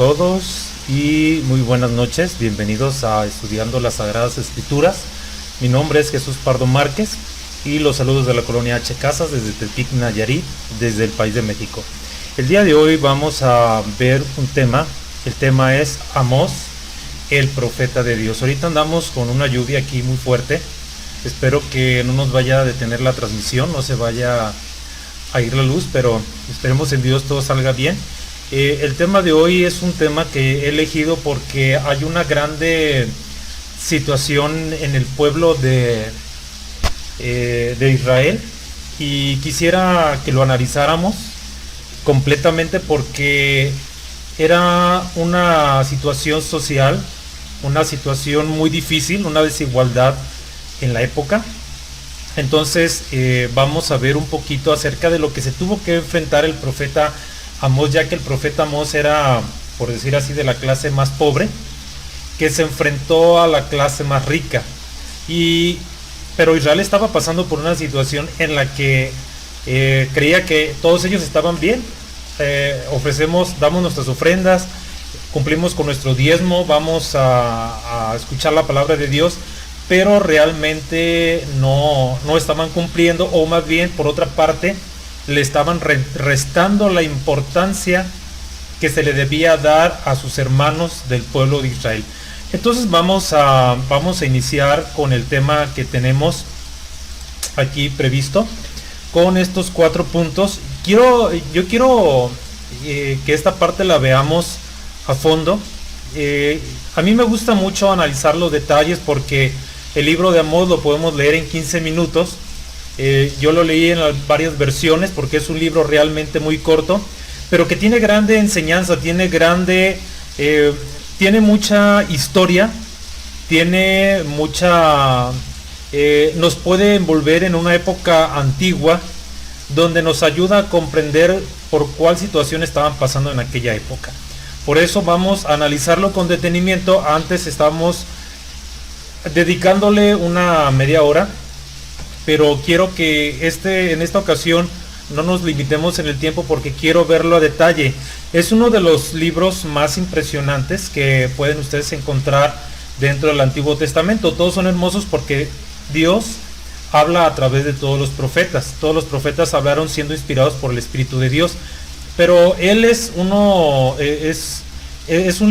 todos y muy buenas noches. Bienvenidos a Estudiando las Sagradas Escrituras. Mi nombre es Jesús Pardo Márquez y los saludos de la colonia H. Casas desde Tepic, Nayarit, desde el país de México. El día de hoy vamos a ver un tema. El tema es Amós, el profeta de Dios. Ahorita andamos con una lluvia aquí muy fuerte. Espero que no nos vaya a detener la transmisión, no se vaya a ir la luz, pero esperemos en Dios todo salga bien. El tema de hoy es un tema que he elegido porque hay una grande situación en el pueblo de Israel y quisiera que lo analizáramos completamente porque era una situación social, una situación muy difícil, una desigualdad en la época. Entonces vamos a ver un poquito acerca de lo que se tuvo que enfrentar el profeta Amós, ya que el profeta Amós era, por decir así, de la clase más pobre, que se enfrentó a la clase más rica. Pero Israel estaba pasando por una situación en la que creía que todos ellos estaban bien. Damos nuestras ofrendas, cumplimos con nuestro diezmo, vamos a escuchar la palabra de Dios, pero realmente no estaban cumpliendo, o más bien, por otra parte, le estaban restando la importancia que se le debía dar a sus hermanos del pueblo de Israel. Entonces vamos a iniciar con el tema que tenemos aquí previsto, con estos 4 puntos. Yo quiero que esta parte la veamos a fondo. A mí me gusta mucho analizar los detalles porque el libro de Amós lo podemos leer en 15 minutos. Yo lo leí en varias versiones porque es un libro realmente muy corto, pero que tiene grande enseñanza, tiene mucha historia, nos puede envolver en una época antigua donde nos ayuda a comprender por cuál situación estaban pasando en aquella época. Por eso vamos a analizarlo con detenimiento. Antes estamos dedicándole una media hora, pero quiero que en esta ocasión no nos limitemos en el tiempo porque quiero verlo a detalle. Es uno de los libros más impresionantes que pueden ustedes encontrar dentro del Antiguo Testamento. Todos son hermosos porque Dios habla a través de todos los profetas. Todos los profetas hablaron siendo inspirados por el Espíritu de Dios, pero él es un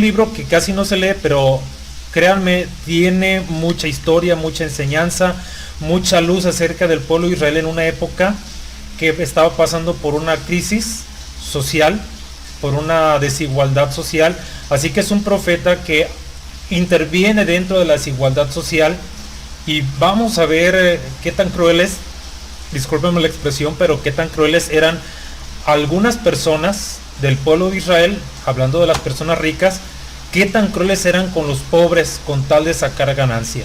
libro que casi no se lee, pero créanme, tiene mucha historia, mucha enseñanza, mucha luz acerca del pueblo de Israel en una época que estaba pasando por una crisis social, por una desigualdad social. Así que es un profeta que interviene dentro de la desigualdad social y vamos a ver qué tan crueles, discúlpenme la expresión, pero qué tan crueles eran algunas personas del pueblo de Israel, hablando de las personas ricas, qué tan crueles eran con los pobres con tal de sacar ganancia.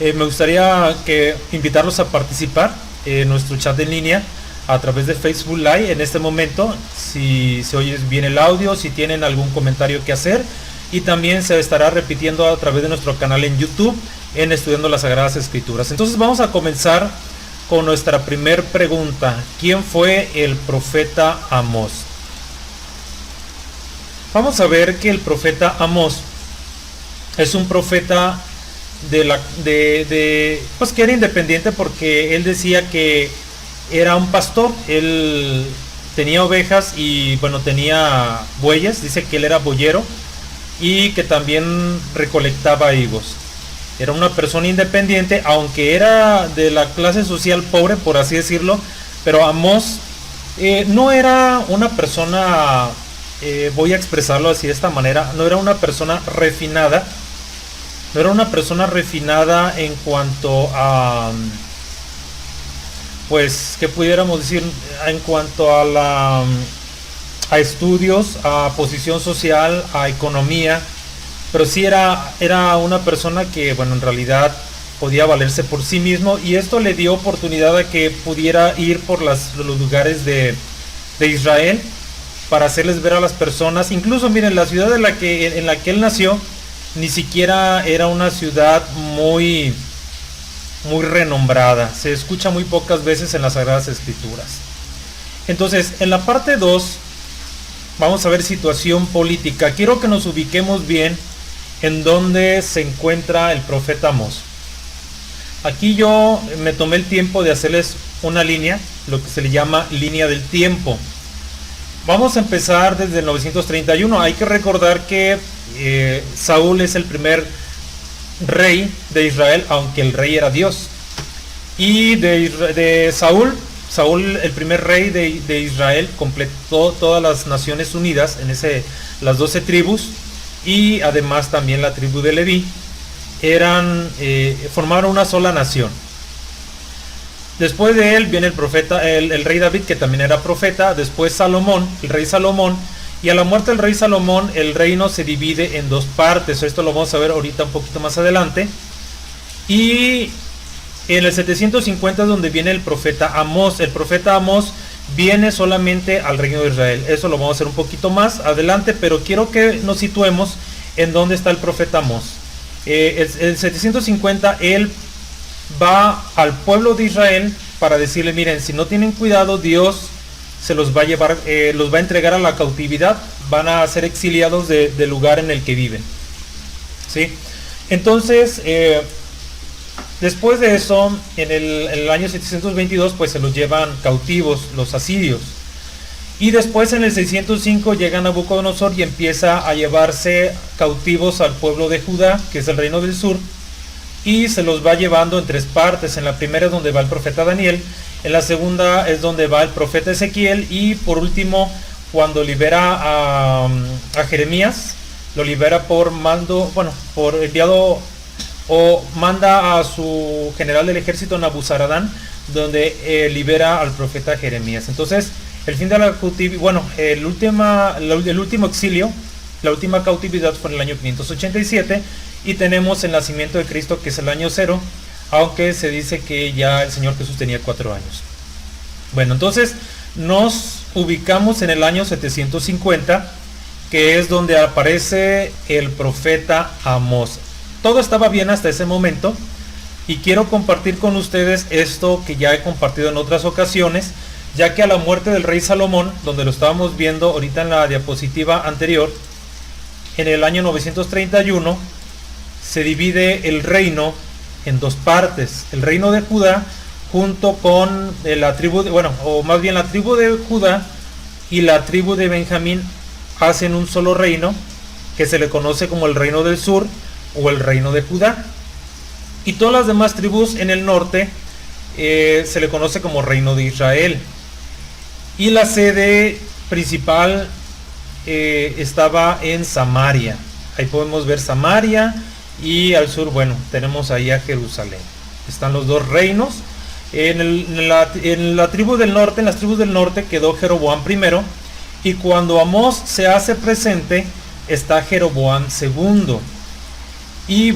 Me gustaría invitarlos a participar en nuestro chat en línea a través de Facebook Live en este momento, si se oye bien el audio, si tienen algún comentario que hacer, y también se estará repitiendo a través de nuestro canal en YouTube en Estudiando las Sagradas Escrituras. Entonces vamos a comenzar con nuestra primer pregunta. ¿Quién fue el profeta Amós? Vamos a ver que el profeta Amós es un profeta pues que era independiente, porque él decía que era un pastor. Él tenía ovejas y tenía bueyes. Dice que él era boyero y que también recolectaba higos. Era una persona independiente, aunque era de la clase social pobre, por así decirlo. Pero Amós no era una persona, voy a expresarlo así de esta manera, no era una persona refinada. No era una persona refinada en cuanto a, pues, ¿qué pudiéramos decir? En cuanto a estudios, a posición social, a economía. Pero sí era una persona que, en realidad podía valerse por sí mismo, y esto le dio oportunidad a que pudiera ir por los lugares de Israel para hacerles ver a las personas. Incluso, miren, la ciudad en la que él nació ni siquiera era una ciudad muy renombrada. Se escucha muy pocas veces en las Sagradas Escrituras. Entonces, en la parte 2 vamos a ver situación política. Quiero que nos ubiquemos bien en donde se encuentra el profeta Amós. Aquí yo me tomé el tiempo de hacerles una línea, lo que se le llama línea del tiempo. Vamos a empezar desde el 931. Hay que recordar que Saúl es el primer rey de Israel, aunque el rey era Dios. Y de Saúl, el primer rey de Israel, completó todas las Naciones Unidas, las 12 tribus, y además también la tribu de Leví, formaron una sola nación. Después de él viene el profeta, el rey David, que también era profeta. Después Salomón, el rey Salomón. Y a la muerte del rey Salomón, el reino se divide en dos partes. Esto lo vamos a ver ahorita un poquito más adelante. Y en el 750 es donde viene el profeta Amós. El profeta Amós viene solamente al reino de Israel. Eso lo vamos a hacer un poquito más adelante, pero quiero que nos situemos en dónde está el profeta Amós. El 750, él va al pueblo de Israel para decirle: miren, si no tienen cuidado, Dios se los va a llevar, los va a entregar a la cautividad, van a ser exiliados del lugar en el que viven. ¿Sí? Entonces, después de eso, en el año 722, pues se los llevan cautivos los asirios. Y después en el 605 llega Nabucodonosor y empieza a llevarse cautivos al pueblo de Judá, que es el reino del sur, y se los va llevando en tres partes. En la primera es donde va el profeta Daniel, en la segunda es donde va el profeta Ezequiel, y por último, cuando libera a Jeremías, lo libera por enviado, o manda a su general del ejército Nabuzaradán, donde libera al profeta Jeremías. Entonces, el fin de la cautividad, el último exilio, la última cautividad fue en el año 587, y tenemos el nacimiento de Cristo, que es el año 0, aunque se dice que ya el Señor Jesús tenía 4 años. Bueno, entonces nos ubicamos en el año 750, que es donde aparece el profeta Amós. Todo estaba bien hasta ese momento, y quiero compartir con ustedes esto que ya he compartido en otras ocasiones, ya que a la muerte del rey Salomón, donde lo estábamos viendo ahorita en la diapositiva anterior, en el año 931, se divide el reino en dos partes. El reino de Judá, junto con la tribu la tribu de Judá y la tribu de Benjamín, hacen un solo reino, que se le conoce como el reino del sur o el reino de Judá. Y todas las demás tribus en el norte se le conoce como reino de Israel. Y la sede principal estaba en Samaria. Ahí podemos ver Samaria, y al sur, tenemos ahí a Jerusalén. Están los dos reinos. En la tribu del norte, en las tribus del norte quedó Jeroboam primero, y cuando Amós se hace presente, está Jeroboam II. Y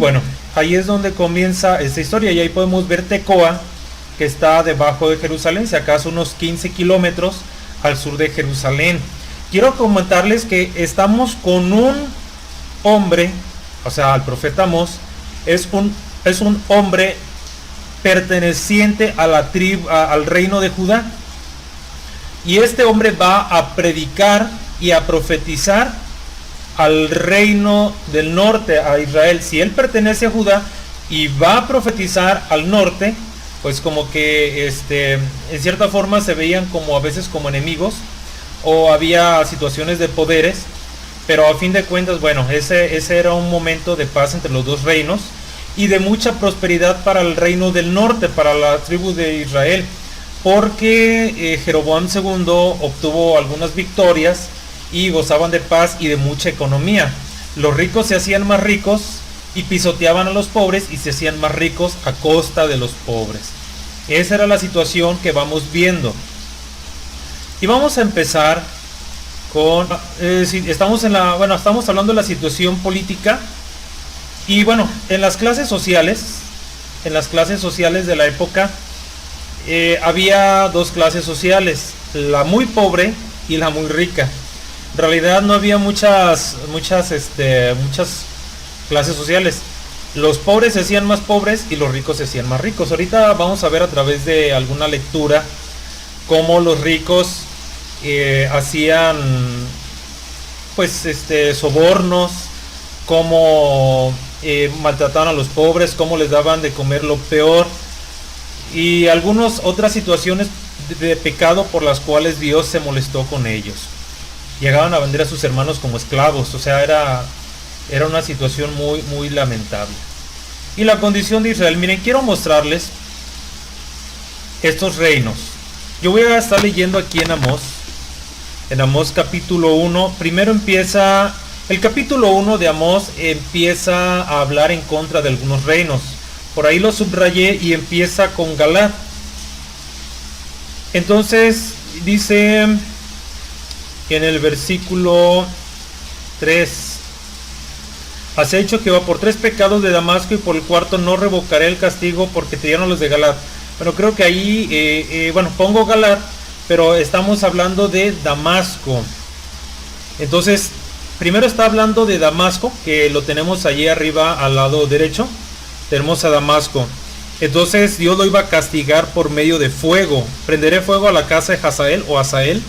ahí es donde comienza esta historia, y ahí podemos ver Tecoa, que está debajo de Jerusalén, si acaso unos 15 kilómetros al sur de Jerusalén. Quiero comentarles que estamos con un hombre, o sea, el profeta Amós es un hombre perteneciente a la tribu, al reino de Judá, y este hombre va a predicar y a profetizar al reino del norte, a Israel. Si él pertenece a Judá y va a profetizar al norte, pues como que en cierta forma se veían como a veces como enemigos, o había situaciones de poderes, pero a fin de cuentas, ese era un momento de paz entre los dos reinos, y de mucha prosperidad para el reino del norte, para la tribu de Israel, porque Jeroboam II obtuvo algunas victorias y gozaban de paz y de mucha economía. Los ricos se hacían más ricos y pisoteaban a los pobres, y se hacían más ricos a costa de los pobres. Esa era la situación que vamos viendo. Y vamos a empezar con estamos hablando de la situación política, y en las clases sociales de la época había dos clases sociales, la muy pobre y la muy rica. En realidad no había muchas clases sociales. Los pobres se hacían más pobres y los ricos se hacían más ricos. Ahorita vamos a ver a través de alguna lectura cómo los ricos hacían pues sobornos, cómo maltrataban a los pobres, cómo les daban de comer lo peor y algunas otras situaciones de pecado por las cuales Dios se molestó con ellos. Llegaban a vender a sus hermanos como esclavos, o sea, era una situación muy, muy lamentable. Y la condición de Israel, miren, quiero mostrarles estos reinos. Yo voy a estar leyendo aquí en Amós capítulo 1. Primero empieza, el capítulo 1 de Amós empieza a hablar en contra de algunos reinos. Por ahí lo subrayé y empieza con Galaad. Entonces dice en el versículo 3: has hecho Jehová por 3 pecados de Damasco, y por el cuarto no revocaré el castigo, porque te dieron los de Galaad. Bueno, creo que ahí, pongo Galaad, pero estamos hablando de Damasco. Entonces, primero está hablando de Damasco, que lo tenemos allí arriba al lado derecho. Tenemos a Damasco. Entonces Dios lo iba a castigar por medio de fuego. Prenderé fuego a la casa de Hazael o Asael,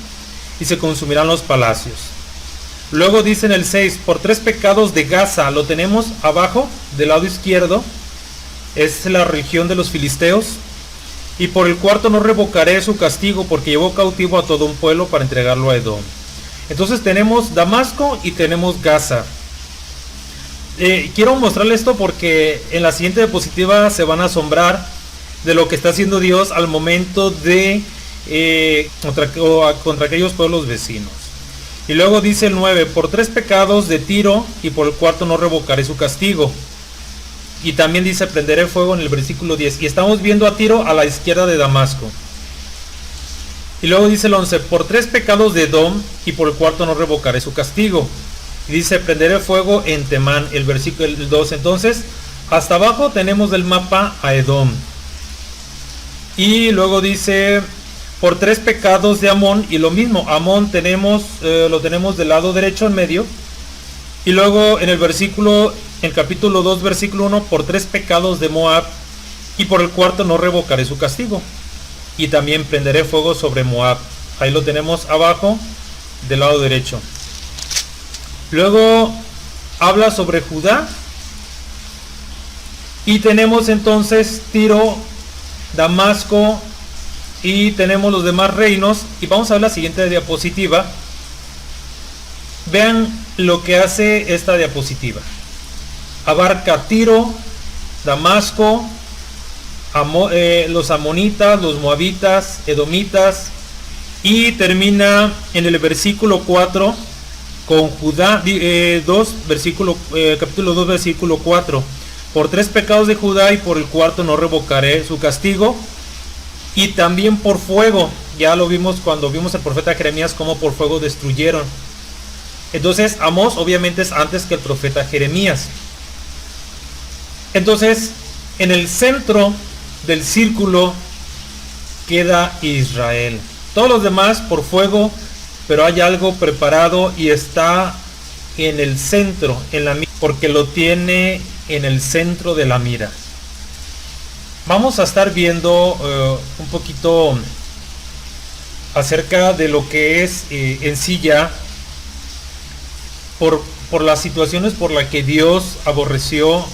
y se consumirán los palacios. Luego dice en el 6, por 3 pecados de Gaza, lo tenemos abajo, del lado izquierdo, es la región de los filisteos. Y por el cuarto no revocaré su castigo, porque llevó cautivo a todo un pueblo para entregarlo a Edom. Entonces tenemos Damasco y tenemos Gaza. Quiero mostrarles esto porque en la siguiente diapositiva se van a asombrar de lo que está haciendo Dios al momento de contra aquellos pueblos vecinos. Y luego dice el 9, por 3 pecados de Tiro, y por el cuarto no revocaré su castigo. Y también dice, prenderé fuego en el versículo 10. Y estamos viendo a Tiro a la izquierda de Damasco. Y luego dice el 11, por 3 pecados de Edom, y por el cuarto no revocaré su castigo. Y dice, prenderé fuego en Temán, el versículo 12. Entonces, hasta abajo tenemos del mapa a Edom. Y luego dice, por 3 pecados de Amón, y lo mismo, Amón lo tenemos del lado derecho en medio. Y luego en el capítulo 2, versículo 1, por 3 pecados de Moab, y por el cuarto no revocaré su castigo. Y también prenderé fuego sobre Moab. Ahí lo tenemos abajo, del lado derecho. Luego habla sobre Judá. Y tenemos entonces Tiro, Damasco, y tenemos los demás reinos. Y vamos a ver la siguiente diapositiva. Vean lo que hace esta diapositiva. Abarca Tiro, Damasco, los amonitas, los moabitas, edomitas, y termina en el versículo 4 con Judá, capítulo 2, versículo 4. Por 3 pecados de Judá, y por el cuarto no revocaré su castigo. Y también por fuego. Ya lo vimos cuando vimos al profeta Jeremías, cómo por fuego destruyeron. Entonces Amós obviamente es antes que el profeta Jeremías. Entonces en el centro del círculo queda Israel. Todos los demás por fuego, pero hay algo preparado y está en el centro, porque lo tiene en el centro de la mira. Vamos a estar viendo un poquito acerca de lo que es en sí ya por las situaciones por las que Dios aborreció,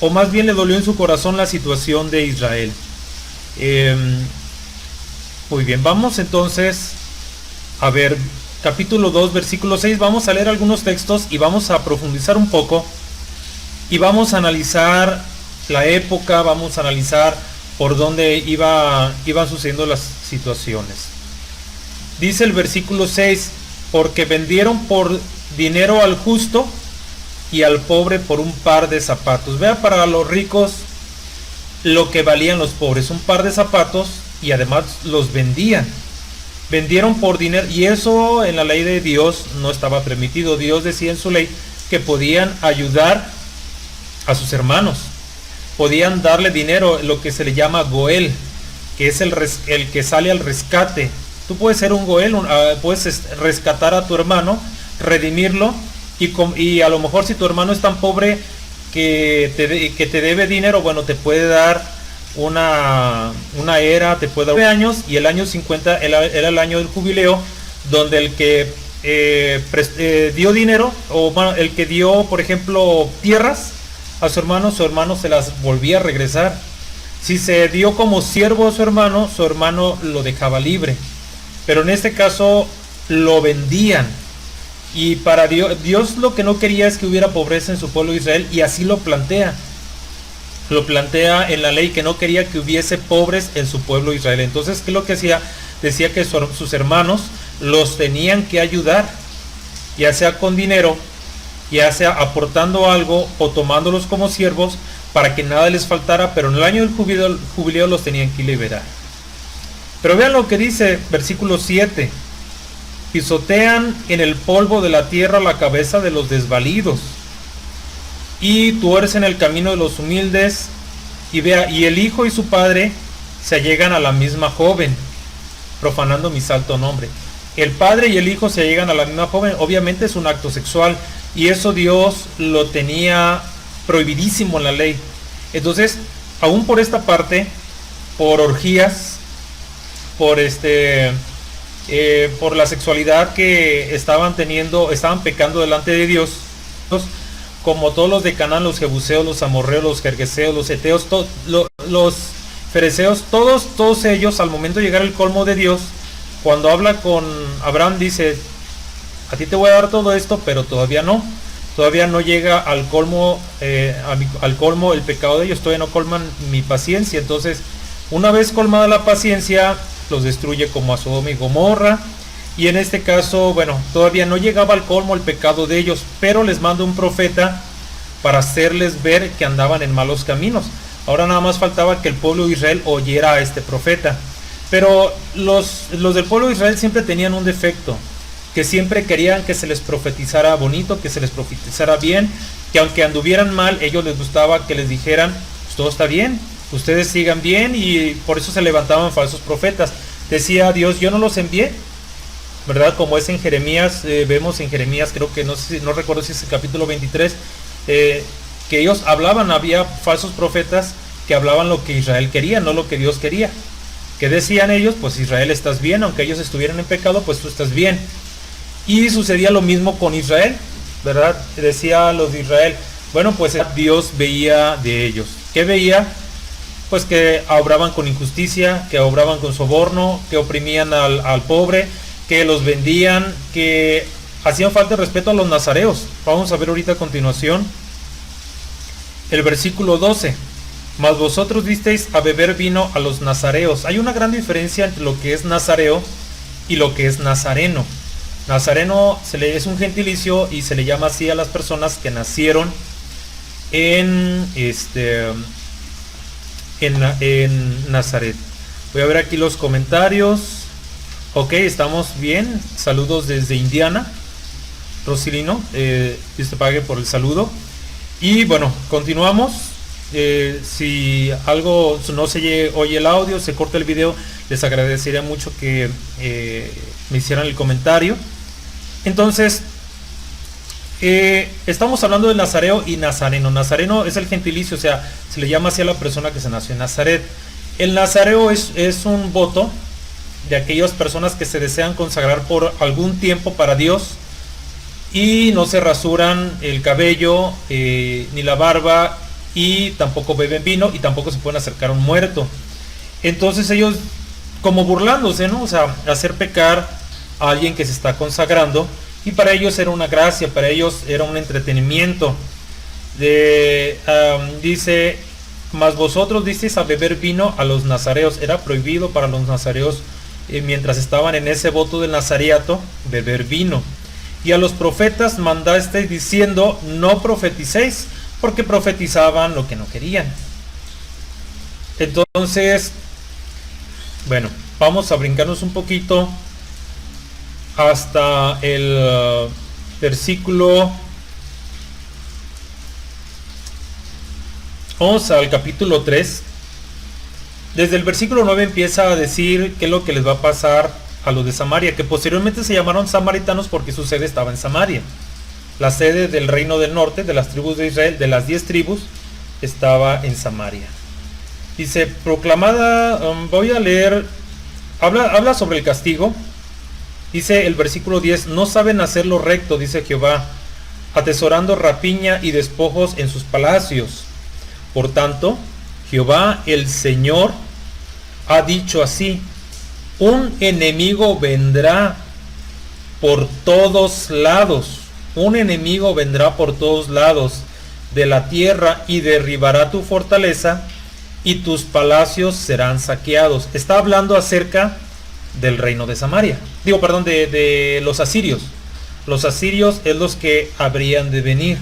o más bien le dolió en su corazón la situación de Israel. Muy bien, vamos entonces a ver capítulo 2, versículo 6. Vamos a leer algunos textos y vamos a profundizar un poco y vamos a analizar la época, vamos a analizar por dónde iban sucediendo las situaciones. Dice el versículo 6, porque vendieron por dinero al justo y al pobre por un par de zapatos. Vea, para los ricos lo que valían los pobres, un par de zapatos, y además los vendían. Vendieron por dinero, y eso en la ley de Dios no estaba permitido. Dios decía en su ley que podían ayudar a sus hermanos, podían darle dinero, lo que se le llama goel, que es el que sale al rescate. Tú puedes ser un goel, puedes rescatar a tu hermano, redimirlo, y a lo mejor si tu hermano es tan pobre que te debe dinero, bueno, te puede dar una era, te puede dar 9 años, y el año 50 era el año del jubileo, donde el que dio dinero, o bueno, el que dio, por ejemplo, tierras a su hermano se las volvía a regresar. Si se dio como siervo a su hermano lo dejaba libre. Pero en este caso lo vendían. Y para Dios lo que no quería es que hubiera pobreza en su pueblo de Israel, y así lo plantea. Lo plantea en la ley, que no quería que hubiese pobres en su pueblo de Israel. Entonces, ¿qué es lo que hacía? Decía que sus hermanos los tenían que ayudar, ya sea con dinero, ya sea aportando algo o tomándolos como siervos para que nada les faltara, pero en el año del jubileo los tenían que liberar. Pero vean lo que dice versículo 7. Pisotean en el polvo de la tierra la cabeza de los desvalidos, y tuercen el camino de los humildes. Y vea, y el hijo y su padre se allegan a la misma joven, profanando mi santo nombre. El padre y el hijo se llegan a la misma joven, obviamente es un acto sexual, y eso Dios lo tenía prohibidísimo en la ley. Entonces, aún por esta parte, por orgías, por por la sexualidad que estaban pecando delante de Dios, como todos los de Canaán, los jebuseos, los amorreos, los gergeseos, los heteos, los fereceos, todos ellos, al momento de llegar al colmo de Dios, cuando habla con Abraham, dice: a ti te voy a dar todo esto, pero todavía no llega al colmo, el pecado de ellos, todavía no colman mi paciencia. Entonces, una vez colmada la paciencia, los destruye como a Sodoma y Gomorra. Y en este caso, bueno, todavía no llegaba al colmo el pecado de ellos, pero les manda un profeta para hacerles ver que andaban en malos caminos. Ahora nada más faltaba que el pueblo de Israel oyera a este profeta. Pero los del pueblo de Israel siempre tenían un defecto, que siempre querían que se les profetizara bonito, que se les profetizara bien, que aunque anduvieran mal, ellos les gustaba que les dijeran: pues todo está bien, ustedes sigan bien, y por eso se levantaban falsos profetas. Decía Dios: yo no los envié, ¿verdad? Como es en Jeremías, vemos en Jeremías, creo que no recuerdo si es el capítulo 23, que ellos hablaban, había falsos profetas que hablaban lo que Israel quería, no lo que Dios quería. Que decían ellos: pues Israel, estás bien, aunque ellos estuvieran en pecado, pues tú estás bien. Y sucedía lo mismo con Israel, ¿verdad? Decía los de Israel: bueno, pues Dios veía de ellos. ¿Qué veía? Pues que obraban con injusticia, que obraban con soborno, que oprimían al pobre, que los vendían, que hacían falta de respeto a los nazareos. Vamos a ver ahorita a continuación el versículo 12. Mas vosotros disteis a beber vino a los nazareos. Hay una gran diferencia entre lo que es nazareo y lo que es nazareno. Nazareno es un gentilicio y se le llama así a las personas que nacieron en Nazaret. Voy a ver aquí los comentarios. Ok, estamos bien. Saludos desde Indiana, Rosilino. Dios te pague por el saludo. Y bueno, continuamos. Si algo no se oye el audio, se corta el video, les agradecería mucho que me hicieran el comentario. Entonces, estamos hablando de nazareo y nazareno. Nazareno es el gentilicio, o sea, se le llama así a la persona que se nació en Nazaret. El nazareo es un voto de aquellas personas que se desean consagrar por algún tiempo para Dios y no se rasuran el cabello ni la barba, y tampoco beben vino, y tampoco se pueden acercar a un muerto. Entonces ellos, como burlándose, ¿no? O sea, hacer pecar a alguien que se está consagrando, y para ellos era una gracia, para ellos era un entretenimiento. Dice: mas vosotros disteis a beber vino a los nazareos. Era prohibido para los nazareos, mientras estaban en ese voto del nazareato, beber vino. Y a los profetas mandasteis diciendo: no profeticéis, porque profetizaban lo que no querían. Entonces, bueno, vamos a brincarnos un poquito hasta el versículo. Vamos al capítulo 3. Desde el versículo 9 empieza a decir qué es lo que les va a pasar a los de Samaria, que posteriormente se llamaron samaritanos porque su sede estaba en Samaria. La sede del reino del norte, de las tribus de Israel, de las 10 tribus, estaba en Samaria. Dice: proclamada, voy a leer, habla sobre el castigo. Dice el versículo 10, no saben hacer lo recto, dice Jehová, atesorando rapiña y despojos en sus palacios. Por tanto, Jehová el Señor ha dicho así, un enemigo vendrá por todos lados, un enemigo vendrá por todos lados de la tierra y derribará tu fortaleza y tus palacios serán saqueados. Está hablando acerca del reino de Samaria, de los asirios. Los asirios es los que habrían de venir.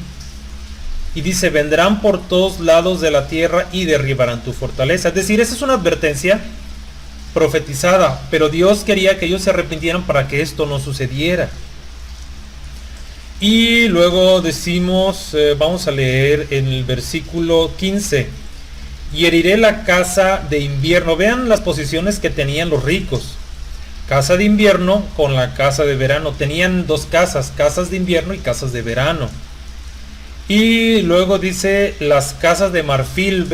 Y dice, vendrán por todos lados de la tierra y derribarán tu fortaleza. Es decir, esa es una advertencia profetizada, pero Dios quería que ellos se arrepintieran para que esto no sucediera. Y luego decimos, vamos a leer en el versículo 15, y heriré la casa de invierno. Vean las posiciones que tenían los ricos. Casa de invierno con la casa de verano. Tenían dos casas, casas de invierno y casas de verano. Y luego dice las casas de marfil.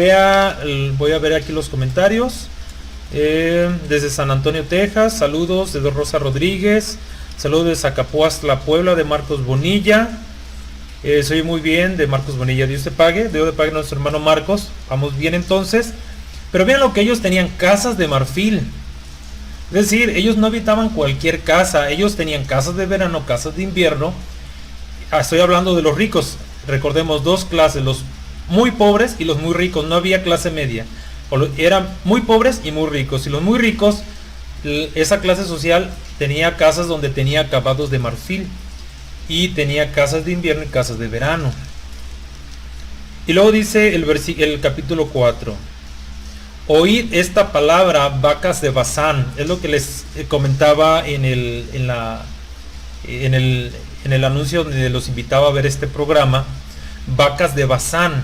Voy a ver aquí los comentarios. Desde San Antonio, Texas, saludos de Rosa Rodríguez, saludos de Zacapuastla, Puebla, de Marcos Bonilla. Soy muy bien, de Marcos Bonilla, Dios te pague, Dios te pague a nuestro hermano Marcos. Vamos bien entonces. Pero vean lo que ellos tenían, casas de marfil. Es decir, ellos no habitaban cualquier casa, ellos tenían casas de verano, casas de invierno. Estoy hablando de los ricos. Recordemos dos clases, los muy pobres y los muy ricos. No había clase media. Eran muy pobres y muy ricos. Y los muy ricos, esa clase social tenía casas donde tenía acabados de marfil. Y tenía casas de invierno y casas de verano. Y luego dice el capítulo 4. Oíd esta palabra, vacas de Basán. Es lo que les comentaba en el anuncio donde los invitaba a ver este programa. Vacas de Basán.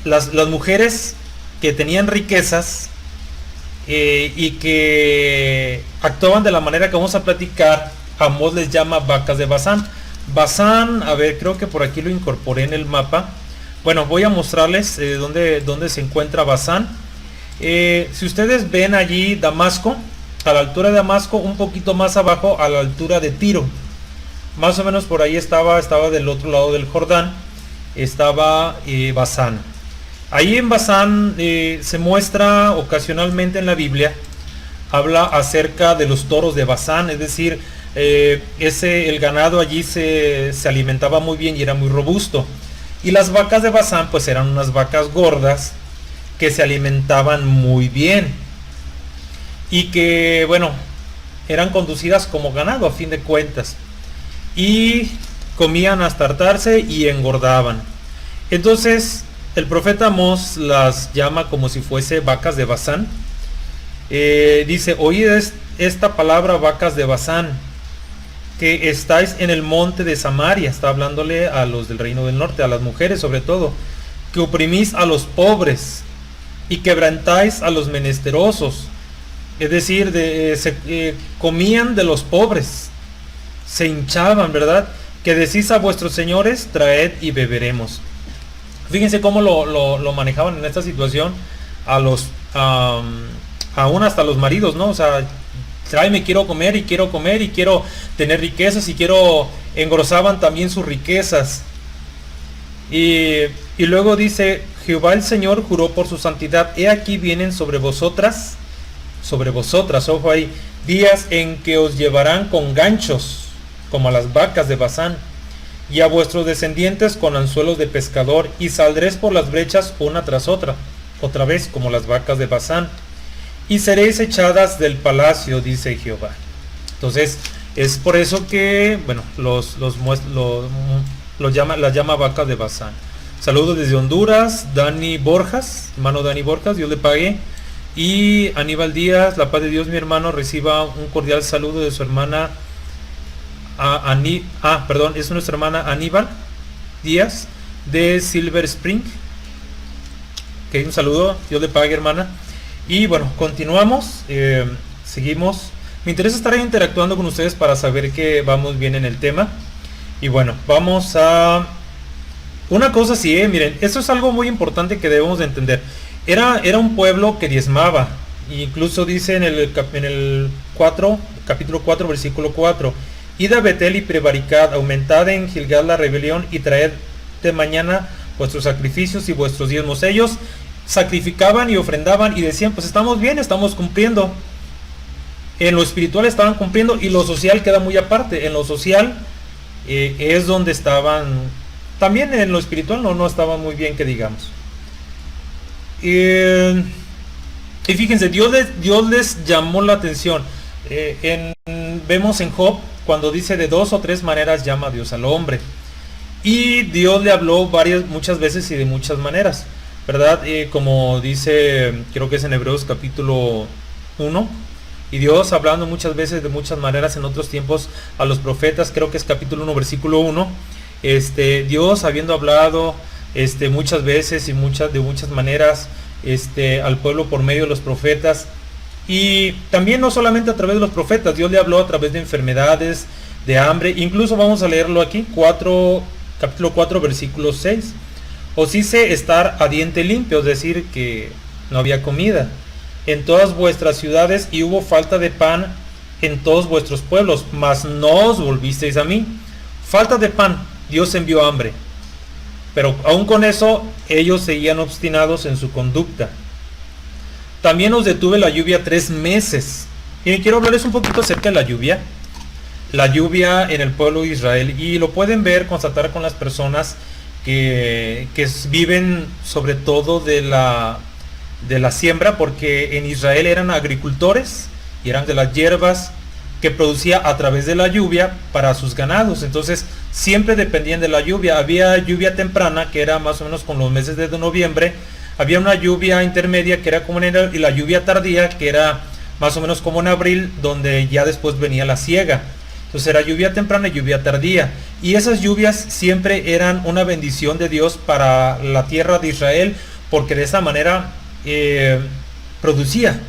Las mujeres que tenían riquezas y que actuaban de la manera que vamos a platicar, Amós les llama vacas de Basán. Basán, a ver, creo que por aquí lo incorporé en el mapa. Bueno, voy a mostrarles dónde se encuentra Basán. Si ustedes ven allí Damasco, a la altura de Damasco, un poquito más abajo, a la altura de Tiro. Más o menos por ahí estaba del otro lado del Jordán, estaba Basán. Ahí en Basán se muestra ocasionalmente en la Biblia, habla acerca de los toros de Basán, es decir, el ganado allí se alimentaba muy bien y era muy robusto. Y las vacas de Basán pues eran unas vacas gordas que se alimentaban muy bien y que, bueno, eran conducidas como ganado a fin de cuentas y comían hasta hartarse y engordaban. Entonces el profeta Amós las llama como si fuese vacas de Basán. Dice, oíd esta palabra, vacas de Basán, que estáis en el monte de Samaria. Está hablándole a los del reino del norte, a las mujeres sobre todo, que oprimís a los pobres y quebrantáis a los menesterosos. Es decir, comían de los pobres, se hinchaban, ¿verdad? Que decís a vuestros señores, traed y beberemos. Fíjense cómo lo manejaban en esta situación aún hasta los maridos, ¿no? O sea, tráeme, quiero comer y quiero tener riquezas y engrosaban también sus riquezas. Y luego dice, Jehová el Señor juró por su santidad, he aquí vienen sobre vosotras, ojo ahí, días en que os llevarán con ganchos, como a las vacas de Basán, y a vuestros descendientes con anzuelos de pescador, y saldréis por las brechas una tras otra vez como las vacas de Basán, y seréis echadas del palacio, dice Jehová. Entonces, es por eso que, bueno, las llama vacas de Basán. Saludos desde Honduras, Dani Borjas, hermano Dani Borjas, Dios le pague. Y Aníbal Díaz, la paz de Dios, mi hermano, reciba un cordial saludo de su hermana es nuestra hermana Aníbal Díaz de Silver Spring. Ok, un saludo, Dios le pague, hermana. Y bueno, continuamos, seguimos. Me interesa estar interactuando con ustedes para saber que vamos bien en el tema. Y bueno, vamos a... Una cosa sí, miren, esto es algo muy importante que debemos de entender. Era un pueblo que diezmaba. incluso dice en el 4, capítulo 4, versículo 4, id a Betel y prevaricad, aumentad en Gilgal la rebelión y traed de mañana vuestros sacrificios y vuestros diezmos. Ellos sacrificaban y ofrendaban y decían, pues estamos bien, estamos cumpliendo. En lo espiritual estaban cumpliendo y lo social queda muy aparte. En lo social es donde estaban, también en lo espiritual no estaban muy bien, que digamos. Y fíjense, Dios les llamó la atención. Vemos en Job cuando dice, de 2 o 3 maneras llama Dios al hombre. Y Dios le habló muchas veces y de muchas maneras, ¿verdad? Como dice, creo que es en Hebreos capítulo 1, y Dios hablando muchas veces de muchas maneras en otros tiempos a los profetas, creo que es capítulo 1, versículo 1, Dios habiendo hablado muchas veces y de muchas maneras al pueblo por medio de los profetas, y también no solamente a través de los profetas, Dios le habló a través de enfermedades, de hambre. Incluso vamos a leerlo aquí, capítulo 4, versículo 6. Os hice estar a diente limpio, es decir, que no había comida en todas vuestras ciudades, y hubo falta de pan en todos vuestros pueblos, mas no os volvisteis a mí. Falta de pan, Dios envió hambre, pero aún con eso ellos seguían obstinados en su conducta. También os detuve la lluvia 3 meses. Y quiero hablarles un poquito acerca de la lluvia. La lluvia en el pueblo de Israel, y lo pueden ver, constatar con las personas que viven sobre todo de la siembra, porque en Israel eran agricultores y eran de las hierbas que producía a través de la lluvia para sus ganados. Entonces siempre dependían de la lluvia. Había lluvia temprana, que era más o menos con los meses de noviembre. Había una lluvia intermedia, que era como en enero, y la lluvia tardía, que era más o menos como en abril, donde ya después venía la siega. Entonces era lluvia temprana y lluvia tardía. Y esas lluvias siempre eran una bendición de Dios para la tierra de Israel, porque de esa manera producía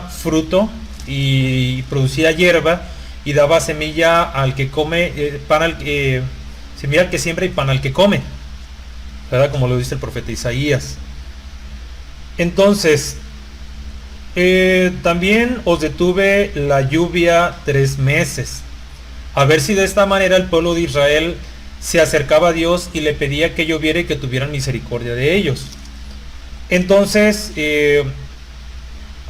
fruto y producía hierba, y daba semilla al que come, semilla al que siembra y pan al que come, ¿verdad? Como lo dice el profeta Isaías. Entonces, también os detuve la lluvia 3 meses, a ver si de esta manera el pueblo de Israel se acercaba a Dios y le pedía que lloviera y que tuvieran misericordia de ellos. Entonces,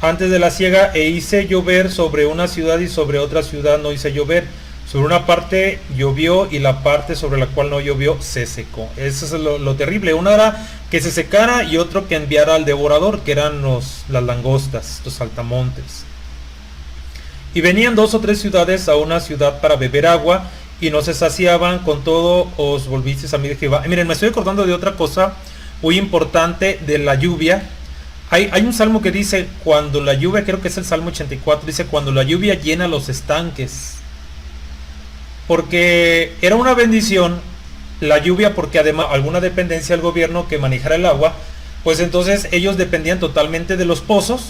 antes de la siega, hice llover sobre una ciudad y sobre otra ciudad no hice llover. Sobre una parte llovió y la parte sobre la cual no llovió se secó. Eso es lo terrible. Una era que se secara y otro que enviara al devorador, que eran las langostas, los saltamontes. Y venían 2 o 3 ciudades a una ciudad para beber agua y no se saciaban, con todo os volvisteis a mí de Jehová. Miren, me estoy acordando de otra cosa muy importante de la lluvia. Hay un salmo que dice, cuando la lluvia, creo que es el Salmo 84, dice, cuando la lluvia llena los estanques. Porque era una bendición la lluvia, porque además alguna dependencia del gobierno que manejara el agua, pues entonces ellos dependían totalmente de los pozos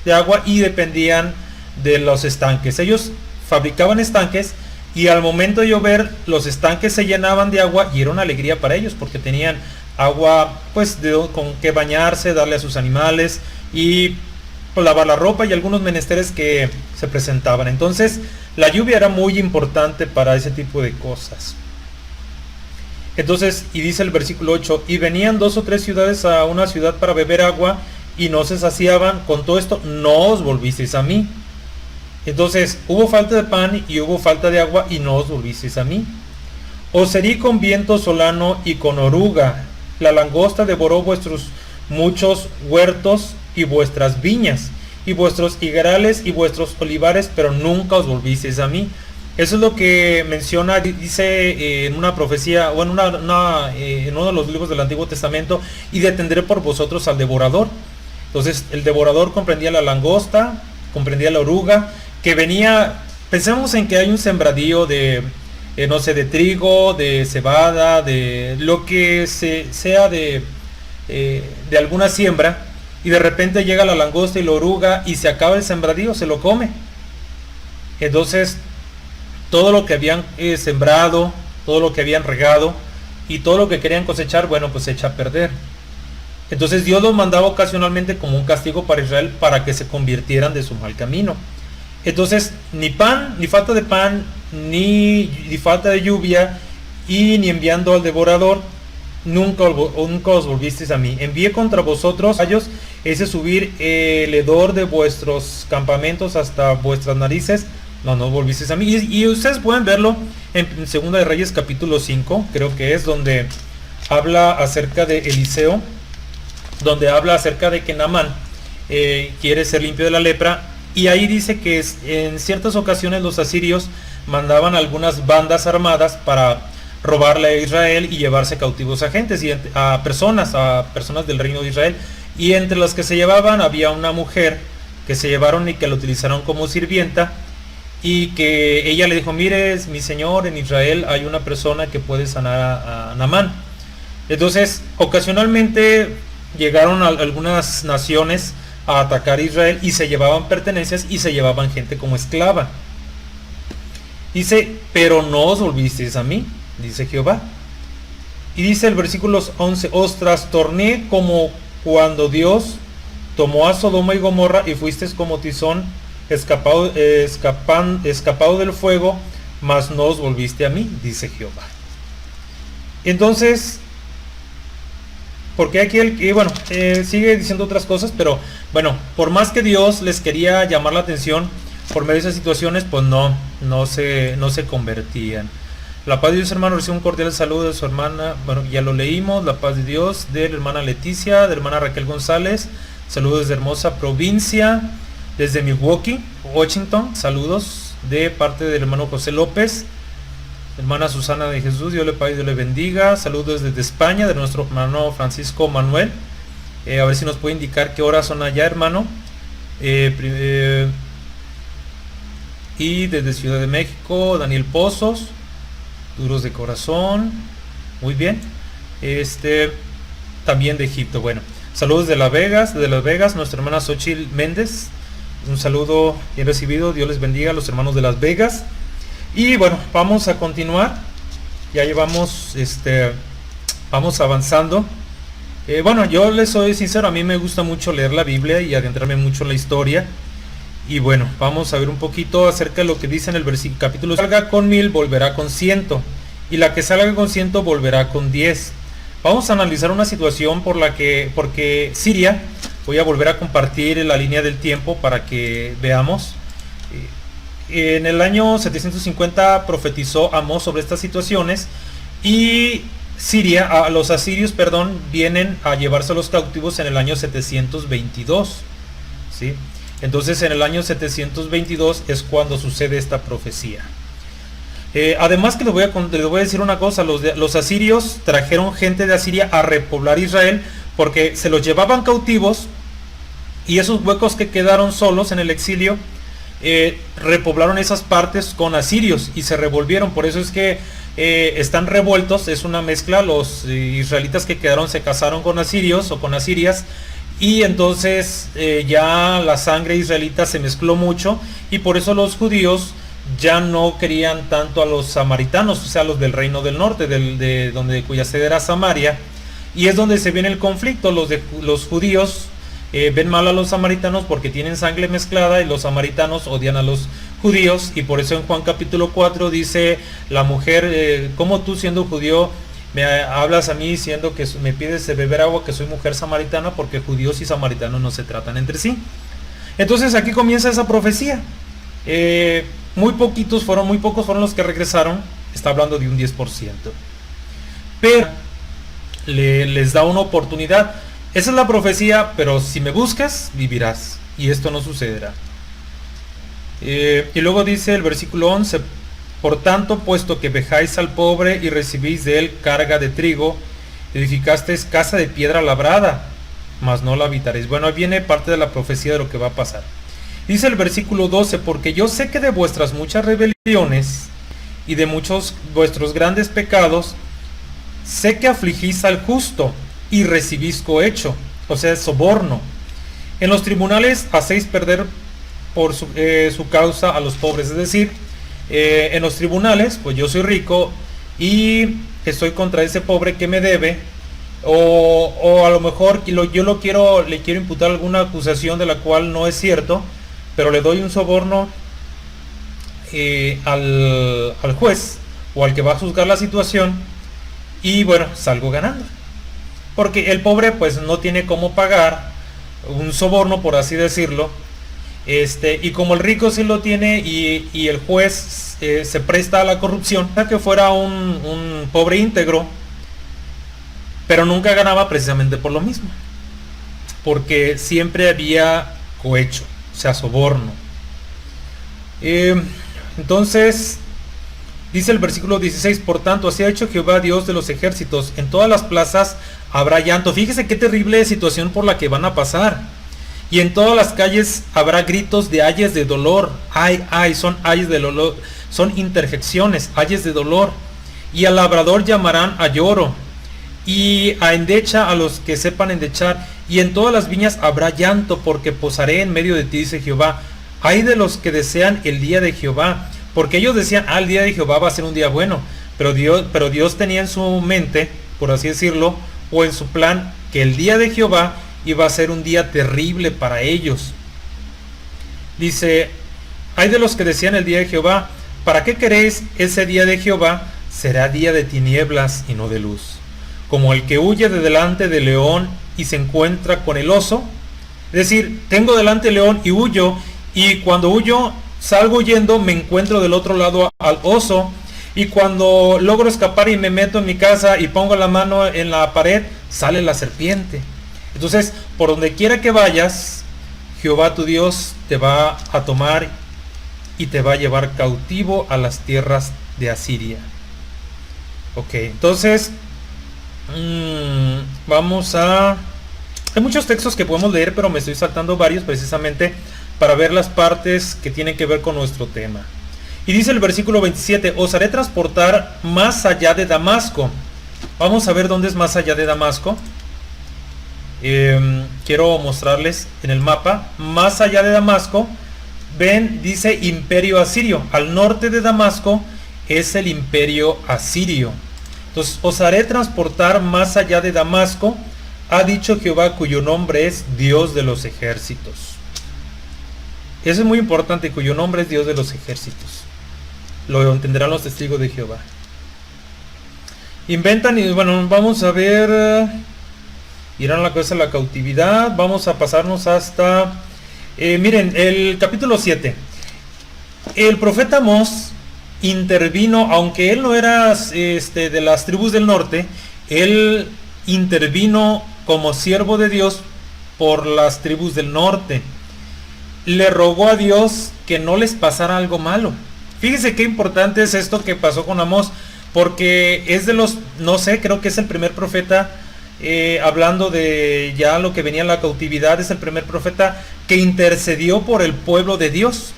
de agua y dependían de los estanques. Ellos fabricaban estanques y al momento de llover los estanques se llenaban de agua, y era una alegría para ellos porque tenían agua pues con que bañarse, darle a sus animales y pues, lavar la ropa y algunos menesteres que se presentaban. Entonces la lluvia era muy importante para ese tipo de cosas. Entonces, y dice el versículo 8, y venían 2 o 3 ciudades a una ciudad para beber agua y no se saciaban, con todo esto no os volvisteis a mí. Entonces hubo falta de pan y hubo falta de agua y no os volvisteis a mí. Os herí con viento solano y con oruga. La langosta devoró vuestros muchos huertos y vuestras viñas, y vuestros higuerales y vuestros olivares, pero nunca os volvisteis a mí. Eso es lo que menciona, dice en una profecía, o en uno de los libros del Antiguo Testamento, y detendré por vosotros al devorador. Entonces el devorador comprendía la langosta, comprendía la oruga, que venía, pensemos en que hay un sembradío de de trigo, de cebada, de lo que sea de alguna siembra, y de repente llega la langosta y la oruga y se acaba el sembradío, se lo come. Entonces todo lo que habían sembrado, todo lo que habían regado y todo lo que querían cosechar, bueno, pues se echa a perder. Entonces Dios los mandaba ocasionalmente como un castigo para Israel para que se convirtieran de su mal camino. Entonces ni pan, ni falta de pan, ni falta de lluvia, y ni enviando al devorador, nunca os volvisteis a mí. Envié contra vosotros a ellos, ese subir el hedor de vuestros campamentos hasta vuestras narices, no volvisteis a mí. Y ustedes pueden verlo en Segunda de Reyes capítulo 5, creo que es donde habla acerca de Eliseo, donde habla acerca de que Naamán quiere ser limpio de la lepra, y ahí dice que en ciertas ocasiones los asirios mandaban algunas bandas armadas para robarle a Israel y llevarse cautivos a gentes y a personas del reino de Israel, y entre las que se llevaban había una mujer que se llevaron y que la utilizaron como sirvienta, y que ella le dijo: mire, mi señor, en Israel hay una persona que puede sanar a Naamán. Entonces ocasionalmente llegaron algunas naciones a atacar a Israel y se llevaban pertenencias y se llevaban gente como esclava. Dice: pero no os volvisteis a mí, dice Jehová. Y dice el versículo 11: os trastorné como cuando Dios tomó a Sodoma y Gomorra, y fuisteis como tizón escapado del fuego, mas no os volviste a mí, dice Jehová. Entonces, porque aquí sigue diciendo otras cosas, pero bueno, por más que Dios les quería llamar la atención por medio de esas situaciones, pues no se convertían. La paz de Dios, hermano, recibe un cordial saludo de su hermana, bueno, ya lo leímos. La paz de Dios de la hermana Leticia, de la hermana Raquel González, saludos desde hermosa provincia, desde Milwaukee, Washington, saludos de parte del hermano José López. Hermana Susana de Jesús, Dios le pague y Dios le bendiga. Saludos desde España, de nuestro hermano Francisco Manuel. A ver si nos puede indicar qué horas son allá, hermano. Y desde Ciudad de México, Daniel Pozos, duros de corazón. Muy bien. También de Egipto. Bueno, saludos de Las Vegas, nuestra hermana Xochitl Méndez. Un saludo bien recibido. Dios les bendiga a los hermanos de Las Vegas. Y bueno, vamos a continuar. Ya llevamos, vamos avanzando. Bueno, yo les soy sincero, a mí me gusta mucho leer la Biblia y adentrarme mucho en la historia. Y bueno, vamos a ver un poquito acerca de lo que dice en el versículo capítulo: salga con 1000, volverá con 100, y la que salga con 100 volverá con 10. Vamos a analizar una situación porque Siria, voy a volver a compartir la línea del tiempo para que veamos. En el año 750 profetizó Amós sobre estas situaciones, y los asirios, vienen a llevarse a los cautivos en el año 722, ¿sí? Entonces en el año 722 es cuando sucede esta profecía. Además que les voy a decir una cosa: los asirios trajeron gente de Asiria a repoblar Israel, porque se los llevaban cautivos, y esos huecos que quedaron solos en el exilio, repoblaron esas partes con asirios y se revolvieron. Por eso es que están revueltos, es una mezcla. Los israelitas que quedaron se casaron con asirios o con asirias, y entonces ya la sangre israelita se mezcló mucho, y por eso los judíos ya no querían tanto a los samaritanos, o sea, los del reino del norte, cuya sede era Samaria, y es donde se viene el conflicto. Los judíos ven mal a los samaritanos porque tienen sangre mezclada, y los samaritanos odian a los judíos, y por eso en Juan capítulo 4 dice la mujer: ¿cómo tú, siendo judío, me hablas a mí diciendo que me pides de beber agua, que soy mujer samaritana? Porque judíos y samaritanos no se tratan entre sí. Entonces aquí comienza esa profecía. Muy pocos fueron los que regresaron. Está hablando de un 10%, pero les da una oportunidad. Esa es la profecía: pero si me buscas, vivirás. Y esto no sucederá. Y luego dice el versículo 11: por tanto, puesto que vejáis al pobre y recibís de él carga de trigo, edificasteis casa de piedra labrada, mas no la habitaréis. Bueno, ahí viene parte de la profecía de lo que va a pasar. Dice el versículo 12: porque yo sé que de vuestras muchas rebeliones y de muchos vuestros grandes pecados, sé que afligís al justo y recibís cohecho, o sea, soborno. En los tribunales hacéis perder por su causa a los pobres. Es decir, en los tribunales, pues yo soy rico y estoy contra ese pobre que me debe, o a lo mejor le quiero imputar alguna acusación de la cual no es cierto, pero le doy un soborno al juez o al que va a juzgar la situación, y bueno, salgo ganando. Porque el pobre pues no tiene cómo pagar un soborno, por así decirlo. Y como el rico sí lo tiene, y el juez se presta a la corrupción, que fuera un pobre íntegro, pero nunca ganaba precisamente por lo mismo, porque siempre había cohecho, o sea, soborno. Entonces, dice el versículo 16, por tanto, así ha hecho Jehová Dios de los ejércitos, en todas las plazas habrá llanto. Fíjese qué terrible situación por la que van a pasar. Y en todas las calles habrá gritos de ayes de dolor. Ay, son ayes de dolor, son interjecciones, ayes de dolor. Y al labrador llamarán a lloro, y a endecha a los que sepan endechar. Y en todas las viñas habrá llanto, porque posaré en medio de ti, dice Jehová. Ay de los que desean el día de Jehová, porque ellos decían, el día de Jehová va a ser un día bueno, pero Dios tenía en su mente, por así decirlo, o en su plan, que el día de Jehová iba a ser un día terrible para ellos. Dice, ay de los que decían el día de Jehová, ¿para qué queréis ese día de Jehová? Será día de tinieblas y no de luz, como el que huye de delante del león y se encuentra con el oso. Es decir, tengo delante el león y huyo, y cuando huyo, salgo huyendo, me encuentro del otro lado al oso, y cuando logro escapar y me meto en mi casa y pongo la mano en la pared, sale la serpiente. Entonces, por donde quiera que vayas, Jehová tu Dios te va a tomar y te va a llevar cautivo a las tierras de Asiria. Ok, entonces vamos a... Hay muchos textos que podemos leer, pero me estoy saltando varios precisamente para ver las partes que tienen que ver con nuestro tema. Y dice el versículo 27, os haré transportar más allá de Damasco. Vamos a ver dónde es más allá de Damasco. Quiero mostrarles en el mapa. Más allá de Damasco, ven, dice imperio asirio. Al norte de Damasco es el imperio asirio. Entonces, os haré transportar más allá de Damasco, ha dicho Jehová, cuyo nombre es Dios de los ejércitos. Eso es muy importante, cuyo nombre es Dios de los ejércitos. Lo entenderán los testigos de Jehová. Inventan y bueno, vamos a ver. Irán la cabeza a la cautividad. Vamos a pasarnos hasta... miren, el capítulo 7. El profeta Amós intervino, aunque él no era de las tribus del norte, él intervino como siervo de Dios por las tribus del norte. Le rogó a Dios que no les pasara algo malo. Fíjese qué importante es esto que pasó con Amós, porque es de los, no sé, creo que es el primer profeta, hablando de ya lo que venía en la cautividad, es el primer profeta que intercedió por el pueblo de Dios,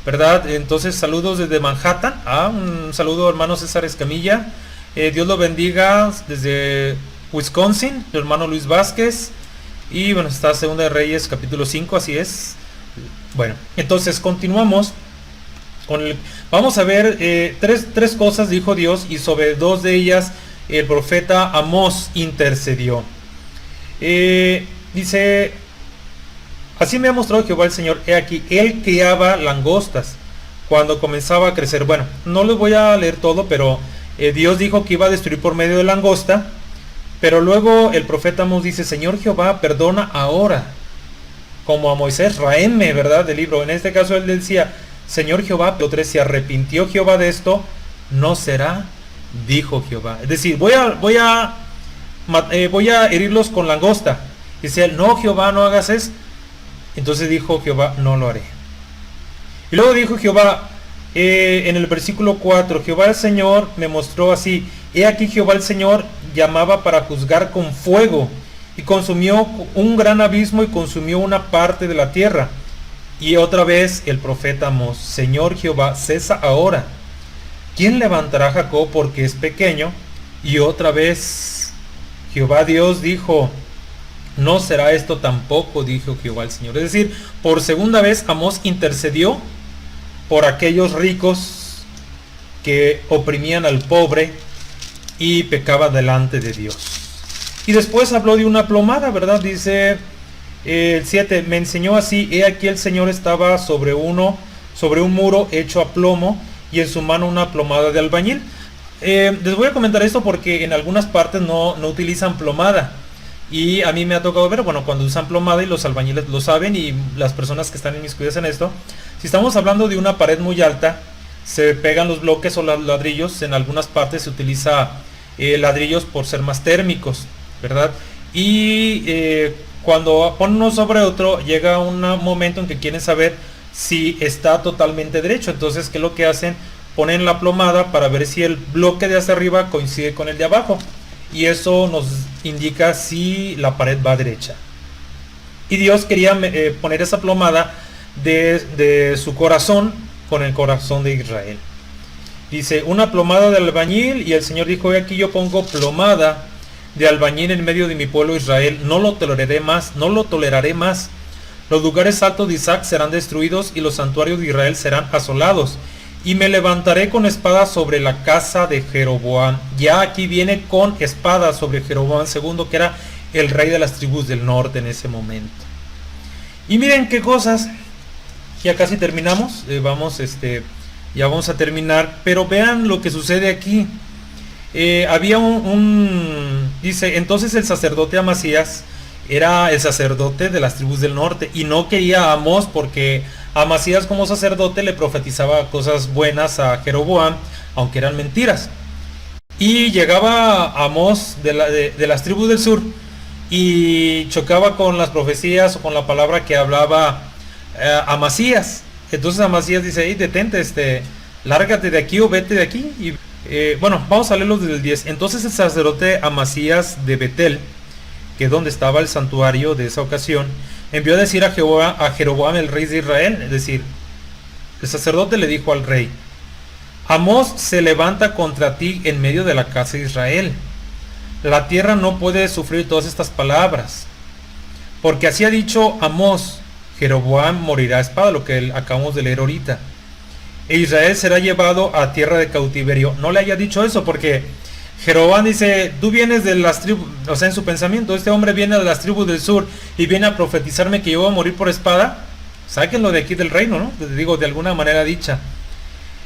¿verdad? Entonces, saludos desde Manhattan. Un saludo, hermano César Escamilla. Dios lo bendiga desde Wisconsin, el hermano Luis Vázquez. Y bueno, está Segunda de Reyes, capítulo 5, así es. Bueno, entonces continuamos con vamos a ver tres cosas dijo Dios, y sobre dos de ellas el profeta Amós intercedió. Dice, así me ha mostrado Jehová el Señor, he aquí, él criaba langostas cuando comenzaba a crecer. Bueno, no les voy a leer todo, pero Dios dijo que iba a destruir por medio de langosta, pero luego el profeta Amós dice, Señor Jehová, perdona ahora, como a Moisés, raeme, ¿verdad? Del libro. En este caso él decía, Señor Jehová, pero 3, se arrepintió Jehová de esto, no será, dijo Jehová. Es decir, voy a herirlos con langosta. Dice él, no, Jehová, no hagas eso. Entonces dijo Jehová, no lo haré. Y luego dijo Jehová, en el versículo 4, Jehová el Señor me mostró así, he aquí Jehová el Señor llamaba para juzgar con fuego, y consumió un gran abismo y consumió una parte de la tierra. Y otra vez el profeta Amós, Señor Jehová, cesa ahora. ¿Quién levantará a Jacob porque es pequeño? Y otra vez Jehová Dios dijo, no será esto tampoco, dijo Jehová el Señor. Es decir, por segunda vez Amós intercedió por aquellos ricos que oprimían al pobre y pecaban delante de Dios. Y después habló de una plomada, ¿verdad? Dice el 7, me enseñó así, he aquí el Señor estaba sobre un muro hecho a plomo, y en su mano una plomada de albañil. Les voy a comentar esto porque en algunas partes no utilizan plomada. Y a mí me ha tocado ver, bueno, cuando usan plomada, y los albañiles lo saben, y las personas que están inmiscuidas en esto, si estamos hablando de una pared muy alta, se pegan los bloques o los ladrillos. En algunas partes se utiliza ladrillos por ser más térmicos, ¿verdad? Y cuando ponen uno sobre otro, llega un momento en que quieren saber si está totalmente derecho. Entonces, ¿qué es lo que hacen? Ponen la plomada para ver si el bloque de hacia arriba coincide con el de abajo, y eso nos indica si la pared va derecha. Y Dios quería poner esa plomada de su corazón con el corazón de Israel. Dice, una plomada de albañil, y el Señor dijo, he aquí yo pongo plomada de albañil en medio de mi pueblo Israel, no lo toleraré más, no lo toleraré más. Los lugares altos de Isaac serán destruidos, y los santuarios de Israel serán asolados. Y me levantaré con espada sobre la casa de Jeroboam. Ya aquí viene con espada sobre Jeroboam II, que era el rey de las tribus del norte en ese momento. Y miren qué cosas. Ya casi terminamos. Ya vamos a terminar. Pero vean lo que sucede aquí. Había dice, entonces el sacerdote Amasías era el sacerdote de las tribus del norte, y no quería a Amós, porque Amasías como sacerdote le profetizaba cosas buenas a Jeroboam, aunque eran mentiras. Y llegaba Amós de las tribus del sur, y chocaba con las profecías o con la palabra que hablaba Amasías. Entonces Amasías dice, hey, detente, lárgate de aquí o vete de aquí. Y bueno, vamos a leerlo desde el 10. Entonces el sacerdote Amasías de Betel, que es donde estaba el santuario de esa ocasión, envió a decir a Jeroboam el rey de Israel, es decir, el sacerdote le dijo al rey, Amós se levanta contra ti en medio de la casa de Israel. La tierra no puede sufrir todas estas palabras, porque así ha dicho Amós, Jeroboam morirá a espada, lo que acabamos de leer ahorita, e Israel será llevado a tierra de cautiverio. No le haya dicho eso, porque Jeroboam dice, tú vienes de las tribus, o sea, en su pensamiento, este hombre viene de las tribus del sur y viene a profetizarme que yo voy a morir por espada. Sáquenlo de aquí del reino, ¿no? Les digo, de alguna manera dicha.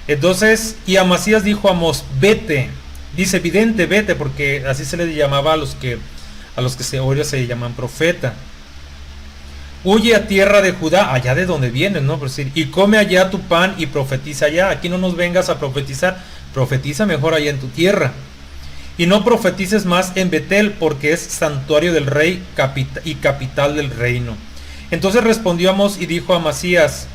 Entonces, y Amasías dijo a Amós, vete. Dice, vidente, vete, porque así se le llamaba a los que ahora se llaman profeta. Huye a tierra de Judá, allá de donde vienes, ¿no? Por decir, y come allá tu pan y profetiza allá. Aquí no nos vengas a profetizar, profetiza mejor allá en tu tierra. Y no profetices más en Betel, porque es santuario del rey y capital del reino. Entonces respondió Amós y dijo a Amasías,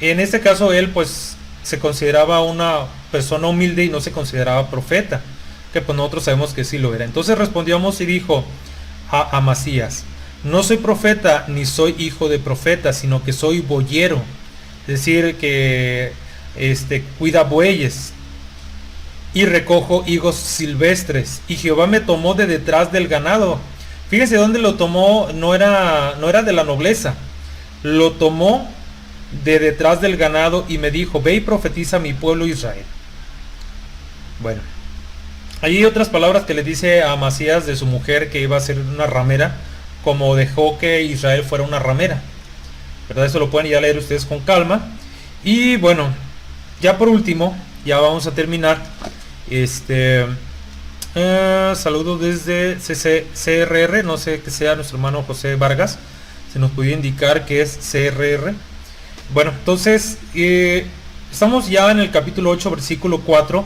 en este caso él pues se consideraba una persona humilde y no se consideraba profeta, que pues nosotros sabemos que sí lo era. Entonces respondió Amós y dijo a Amasías, no soy profeta ni soy hijo de profeta, sino que soy boyero, es decir, que cuida bueyes y recojo higos silvestres, y Jehová me tomó de detrás del ganado. Fíjense dónde lo tomó, no era de la nobleza, lo tomó de detrás del ganado y me dijo, ve y profetiza a mi pueblo Israel. Bueno, hay otras palabras que le dice a Amasías de su mujer, que iba a ser una ramera, como dejó que Israel fuera una ramera, ¿verdad? Eso lo pueden ya leer ustedes con calma. Y bueno, ya por último, ya vamos a terminar. Saludos desde CRR, no sé que sea nuestro hermano José Vargas, se nos puede indicar que es CRR. Bueno, entonces estamos ya en el capítulo 8, versículo 4.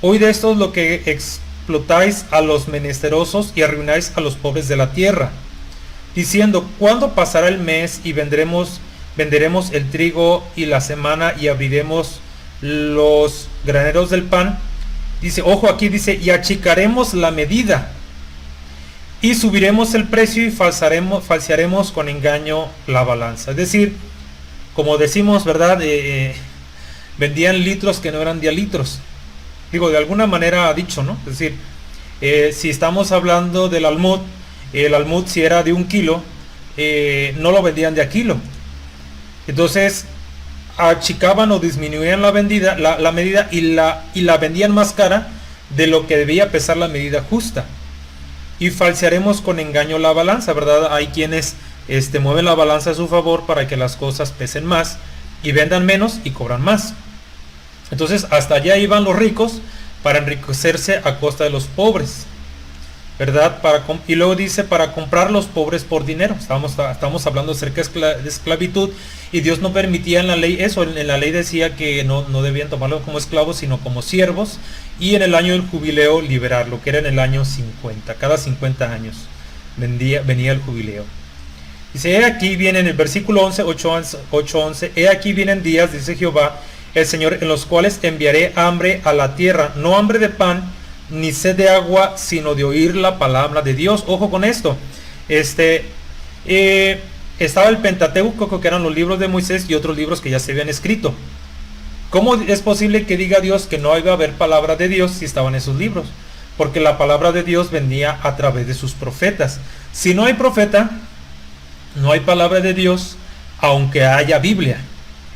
Hoy de esto es lo que explotáis a los menesterosos y arruináis a los pobres de la tierra, diciendo, ¿cuándo pasará el mes y venderemos el trigo y la semana y abriremos los graneros del pan? Dice, ojo aquí, dice, y achicaremos la medida y subiremos el precio y falsearemos con engaño la balanza. Es decir, como decimos, ¿verdad? Vendían litros que no eran dialitros. Digo, de alguna manera dicho, ¿no? Es decir, si estamos hablando del almud, el almud si era de 1 kilo, no lo vendían de a kilo. Entonces, achicaban o disminuían la medida y la vendían más cara de lo que debía pesar la medida justa. y falsearemos con engaño la balanza, ¿verdad? Hay quienes mueven la balanza a su favor para que las cosas pesen más y vendan menos y cobran más. Entonces hasta allá iban los ricos para enriquecerse a costa de los pobres, ¿verdad? Y luego dice, para comprar los pobres por dinero. Estamos hablando acerca de esclavitud, y Dios no permitía en la ley eso. En la ley decía que no debían tomarlo como esclavos, sino como siervos, y en el año del jubileo liberarlo, que era en el año 50, cada 50 años venía el jubileo. Dice, he aquí vienen, el versículo 8:11, he aquí vienen días, dice Jehová el Señor, en los cuales enviaré hambre a la tierra, no hambre de pan, ni sed de agua, sino de oír la palabra de Dios. Ojo con esto. Estaba el Pentateuco, que eran los libros de Moisés, y otros libros que ya se habían escrito. ¿Cómo es posible que diga Dios que no iba a haber palabra de Dios si estaban esos libros? Porque la palabra de Dios venía a través de sus profetas. Si no hay profeta, no hay palabra de Dios, aunque haya Biblia.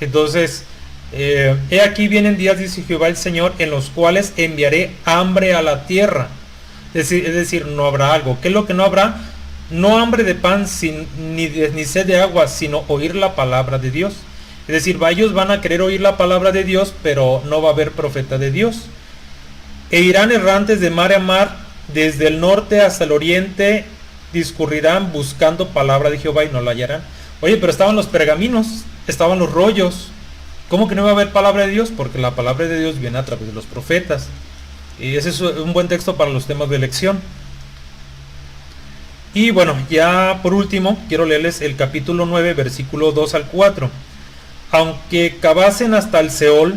Entonces, he aquí vienen días, dice Jehová el Señor, en los cuales enviaré hambre a la tierra. Es decir, no habrá algo. ¿Qué es lo que no habrá? No hambre de pan ni sed de agua, sino oír la palabra de Dios. Es decir, ellos van a querer oír la palabra de Dios, pero no va a haber profeta de Dios. E irán errantes de mar a mar, desde el norte hasta el oriente, discurrirán buscando palabra de Jehová y no la hallarán. Oye, pero estaban los pergaminos, estaban los rollos. ¿Cómo que no va a haber palabra de Dios? Porque la palabra de Dios viene a través de los profetas. Y ese es un buen texto para los temas de elección. Y bueno, ya por último, quiero leerles el capítulo 9, versículo 2 al 4. Aunque cavasen hasta el Seol,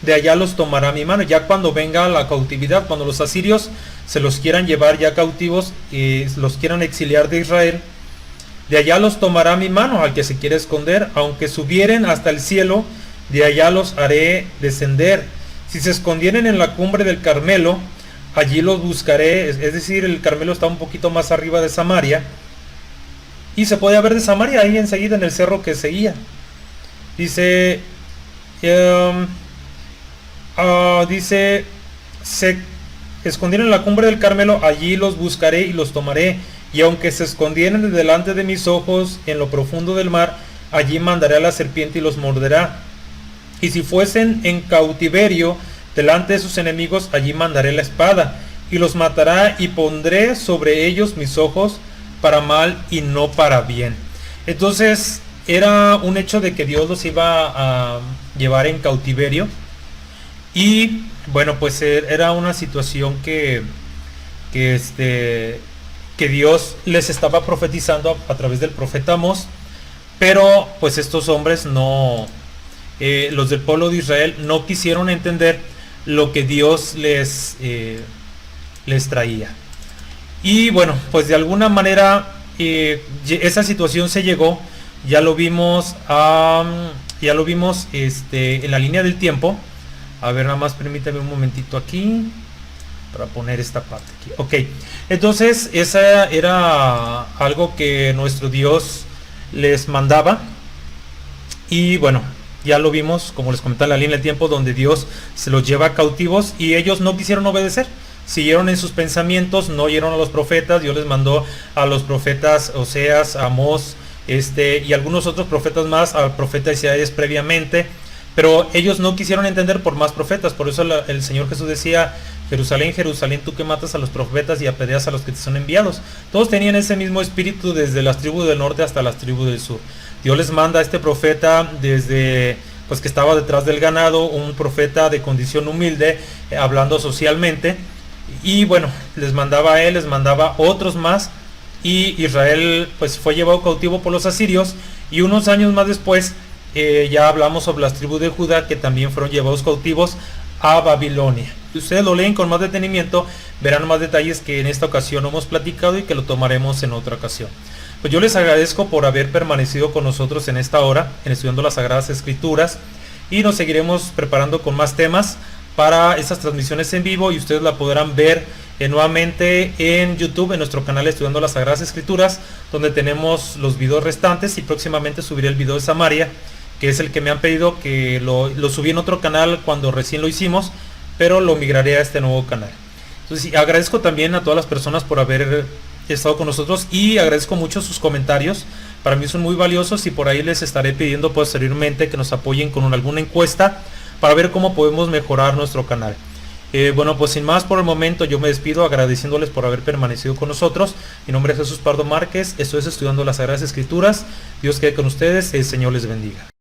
de allá los tomará mi mano. Ya cuando venga la cautividad, cuando los asirios se los quieran llevar ya cautivos y los quieran exiliar de Israel, de allá los tomará mi mano al que se quiere esconder. Aunque subieren hasta el cielo, de allá los haré descender. Si se escondieren en la cumbre del Carmelo, allí los buscaré. Es decir, el Carmelo está un poquito más arriba de Samaria, y se podía ver de Samaria ahí enseguida en el cerro que seguía. Dice, se escondieron en la cumbre del Carmelo, allí los buscaré y los tomaré. Y aunque se escondieran de delante de mis ojos en lo profundo del mar, allí mandaré a la serpiente y los morderá. Y si fuesen en cautiverio delante de sus enemigos, allí mandaré la espada y los matará, y pondré sobre ellos mis ojos para mal y no para bien. Entonces era un hecho de que Dios los iba a llevar en cautiverio, y bueno, pues era una situación que Dios les estaba profetizando a través del profeta Amós. Pero pues estos hombres los del pueblo de Israel no quisieron entender lo que Dios les traía. Y bueno, pues de alguna manera esa situación se llegó. Ya lo vimos en la línea del tiempo. A ver, nada más permítame un momentito aquí para poner esta parte aquí. Ok, entonces esa era algo que nuestro Dios les mandaba. Y bueno, ya lo vimos, como les comentaba, en la línea del tiempo, donde Dios se los lleva cautivos y ellos no quisieron obedecer. Siguieron en sus pensamientos, no oyeron a los profetas. Dios les mandó a los profetas Oseas, Amós, y algunos otros profetas más, al profeta Isaías previamente. Pero ellos no quisieron entender por más profetas. Por eso el Señor Jesús decía: Jerusalén, Jerusalén, tú que matas a los profetas y apedreas a los que te son enviados. Todos tenían ese mismo espíritu, desde las tribus del norte hasta las tribus del sur. Dios les manda a este profeta desde, pues, que estaba detrás del ganado, un profeta de condición humilde, hablando socialmente. Y bueno, les mandaba a él, les mandaba otros más, y Israel pues fue llevado cautivo por los asirios. Y unos años más después, ya hablamos sobre las tribus de Judá, que también fueron llevados cautivos a Babilonia. Si ustedes lo leen con más detenimiento, verán más detalles que en esta ocasión no hemos platicado y que lo tomaremos en otra ocasión. Pues yo les agradezco por haber permanecido con nosotros en esta hora, en estudiando las Sagradas Escrituras, y nos seguiremos preparando con más temas para estas transmisiones en vivo, y ustedes la podrán ver nuevamente en YouTube, en nuestro canal Estudiando las Sagradas Escrituras, donde tenemos los videos restantes, y próximamente subiré el video de Samaria, que es el que me han pedido, que lo subí en otro canal cuando recién lo hicimos, pero lo migraré a este nuevo canal. Entonces agradezco también a todas las personas por haber estado con nosotros y agradezco mucho sus comentarios. Para mí son muy valiosos y por ahí les estaré pidiendo posteriormente que nos apoyen con alguna encuesta para ver cómo podemos mejorar nuestro canal. Bueno, pues sin más por el momento yo me despido agradeciéndoles por haber permanecido con nosotros. Mi nombre es Jesús Pardo Márquez, esto es Estudiando las Sagradas Escrituras. Dios quede con ustedes, el Señor les bendiga.